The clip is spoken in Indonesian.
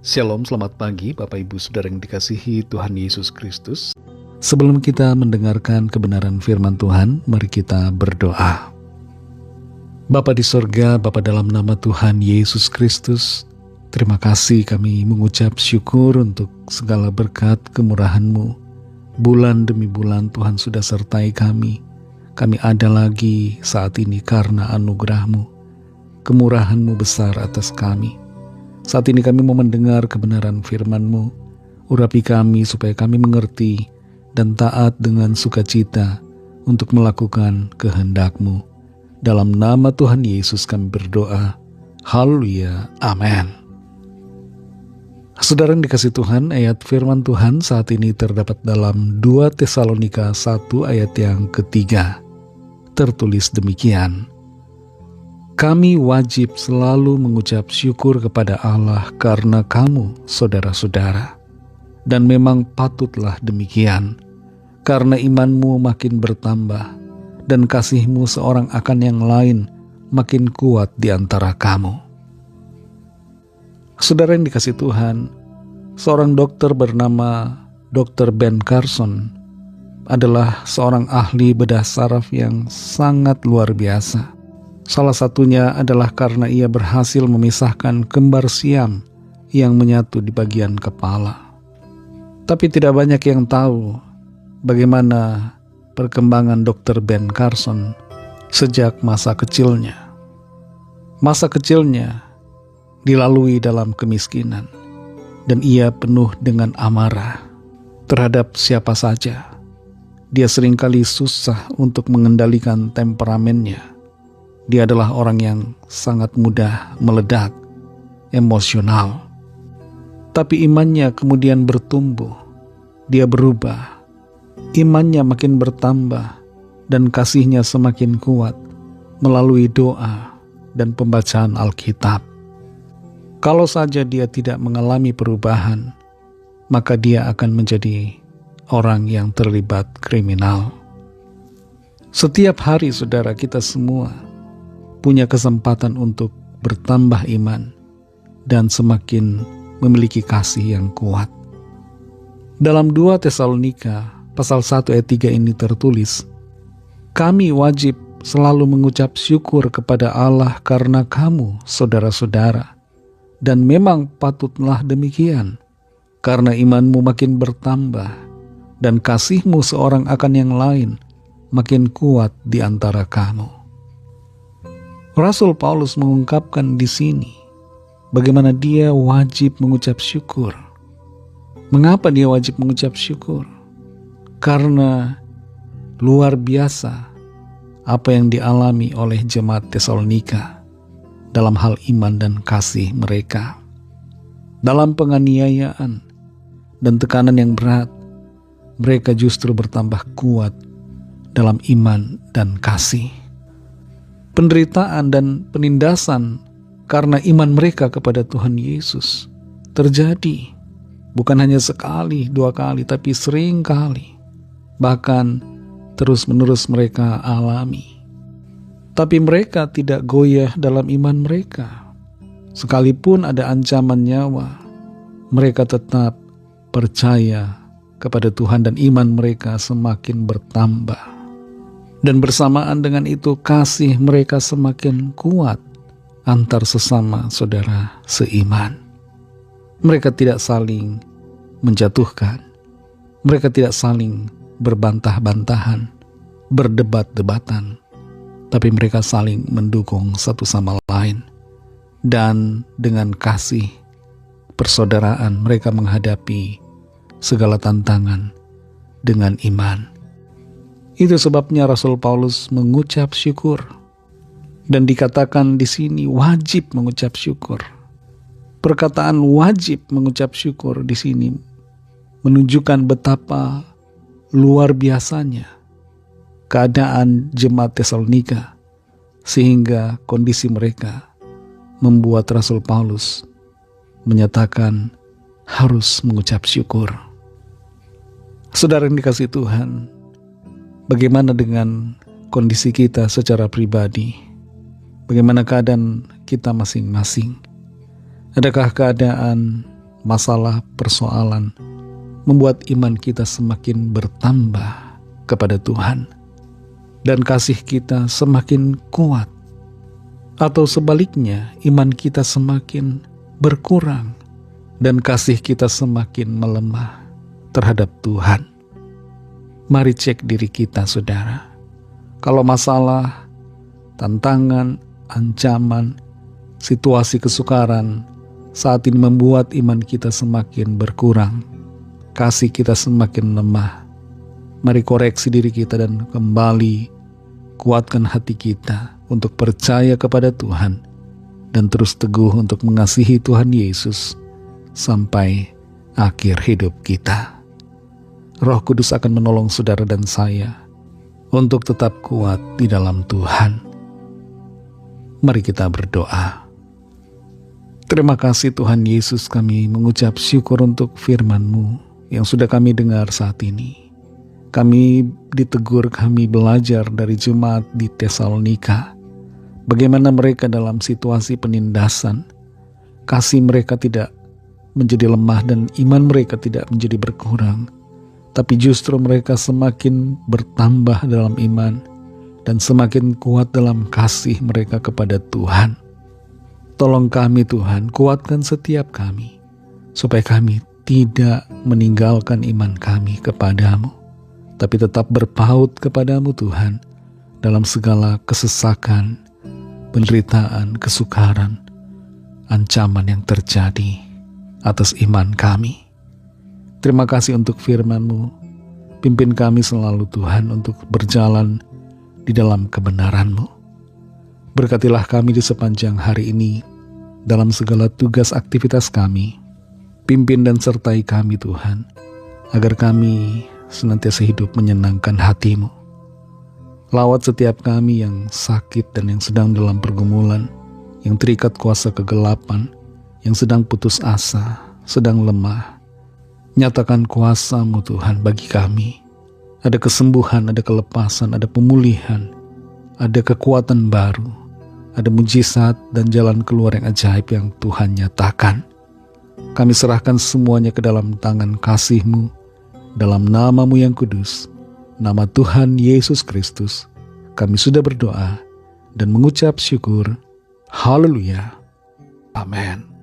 Shalom, selamat pagi Bapak Ibu Saudara yang dikasihi Tuhan Yesus Kristus. Sebelum kita mendengarkan kebenaran firman Tuhan, mari kita berdoa. Bapa di sorga, Bapa dalam nama Tuhan Yesus Kristus, terima kasih kami mengucap syukur untuk segala berkat kemurahan-Mu. Bulan demi bulan Tuhan sudah sertai kami. Kami ada lagi saat ini karena anugerah-Mu. Kemurahan-Mu besar atas kami. Saat ini kami mau mendengar kebenaran firman-Mu. Urapi kami supaya kami mengerti dan taat dengan sukacita untuk melakukan kehendak-Mu. Dalam nama Tuhan Yesus kami berdoa. Haleluya. Amin. Saudara yang dikasihi Tuhan, ayat firman Tuhan saat ini terdapat dalam 2 Tesalonika 1 ayat yang ketiga. Tertulis demikian. Kami wajib selalu mengucap syukur kepada Allah karena kamu, saudara-saudara. Dan memang patutlah demikian, karena imanmu makin bertambah, dan kasihmu seorang akan yang lain makin kuat di antara kamu. Saudara yang dikasihi Tuhan, seorang dokter bernama Dr. Ben Carson adalah seorang ahli bedah saraf yang sangat luar biasa. Salah satunya adalah karena ia berhasil memisahkan kembar siam yang menyatu di bagian kepala. Tapi tidak banyak yang tahu bagaimana perkembangan Dr. Ben Carson sejak masa kecilnya. Masa kecilnya dilalui dalam kemiskinan, dan ia penuh dengan amarah terhadap siapa saja. Dia seringkali susah untuk mengendalikan temperamennya. Dia adalah orang yang sangat mudah meledak, emosional. Tapi imannya kemudian bertumbuh. Dia berubah. Imannya makin bertambah dan kasihnya semakin kuat melalui doa dan pembacaan Alkitab. Kalau saja dia tidak mengalami perubahan, maka dia akan menjadi orang yang terlibat kriminal. Setiap hari saudara, kita semua punya kesempatan untuk bertambah iman dan semakin memiliki kasih yang kuat. Dalam 2 Tesalonika pasal 1 ayat 3 ini tertulis, kami wajib selalu mengucap syukur kepada Allah karena kamu, saudara-saudara, dan memang patutlah demikian, karena imanmu makin bertambah dan kasihmu seorang akan yang lain makin kuat di antara kamu. Rasul Paulus mengungkapkan di sini bagaimana dia wajib mengucap syukur. Mengapa dia wajib mengucap syukur? Karena luar biasa apa yang dialami oleh jemaat Tesalonika dalam hal iman dan kasih mereka. Dalam penganiayaan dan tekanan yang berat, mereka justru bertambah kuat dalam iman dan kasih. Penderitaan dan penindasan karena iman mereka kepada Tuhan Yesus terjadi bukan hanya sekali, 2 kali, tapi sering kali. Bahkan terus-menerus mereka alami. Tapi mereka tidak goyah dalam iman mereka. Sekalipun ada ancaman nyawa, mereka tetap percaya kepada Tuhan dan iman mereka semakin bertambah. Dan bersamaan dengan itu kasih mereka semakin kuat antar sesama saudara seiman. Mereka tidak saling menjatuhkan. Mereka tidak saling berbantah-bantahan, berdebat-debatan. Tapi mereka saling mendukung satu sama lain. Dan dengan kasih persaudaraan mereka menghadapi segala tantangan dengan iman. Itu sebabnya Rasul Paulus mengucap syukur. Dan dikatakan di sini wajib mengucap syukur. Perkataan wajib mengucap syukur di sini menunjukkan betapa luar biasanya keadaan jemaat Tesalonika, sehingga kondisi mereka membuat Rasul Paulus menyatakan harus mengucap syukur. Saudara yang dikasihi Tuhan, bagaimana dengan kondisi kita secara pribadi? Bagaimana keadaan kita masing-masing? Adakah keadaan masalah, persoalan, membuat iman kita semakin bertambah kepada Tuhan, dan kasih kita semakin kuat. Atau sebaliknya, iman kita semakin berkurang, dan kasih kita semakin melemah terhadap Tuhan. Mari cek diri kita, saudara. Kalau masalah, tantangan, ancaman, situasi kesukaran saat ini membuat iman kita semakin berkurang, kasih kita semakin lemah, mari koreksi diri kita dan kembali kuatkan hati kita untuk percaya kepada Tuhan dan terus teguh untuk mengasihi Tuhan Yesus sampai akhir hidup kita. Roh Kudus akan menolong saudara dan saya untuk tetap kuat di dalam Tuhan. Mari kita berdoa. Terima kasih Tuhan Yesus, kami mengucap syukur untuk firman-Mu yang sudah kami dengar saat ini. Kami ditegur, kami belajar dari jemaat di Tesalonika, bagaimana mereka dalam situasi penindasan, kasih mereka tidak menjadi lemah dan iman mereka tidak menjadi berkurang, tapi justru mereka semakin bertambah dalam iman dan semakin kuat dalam kasih mereka kepada Tuhan. Tolong kami Tuhan, kuatkan setiap kami, supaya kami tidak meninggalkan iman kami kepadamu, tapi tetap berpaut kepadamu Tuhan, dalam segala kesesakan, penderitaan, kesukaran, ancaman yang terjadi atas iman kami. Terima kasih untuk firman-Mu, pimpin kami selalu Tuhan untuk berjalan di dalam kebenaran-Mu. Berkatilah kami di sepanjang hari ini, dalam segala tugas aktivitas kami. Pimpin dan sertai kami Tuhan, agar kami senantiasa hidup menyenangkan hati-Mu. Lawat setiap kami yang sakit dan yang sedang dalam pergumulan, yang terikat kuasa kegelapan, yang sedang putus asa, sedang lemah. Nyatakan kuasa-Mu Tuhan bagi kami. Ada kesembuhan, ada kelepasan, ada pemulihan, ada kekuatan baru, ada mujizat dan jalan keluar yang ajaib yang Tuhan nyatakan. Kami serahkan semuanya ke dalam tangan kasih-Mu, dalam nama-Mu yang kudus, nama Tuhan Yesus Kristus. Kami sudah berdoa dan mengucap syukur. Haleluya. Amin.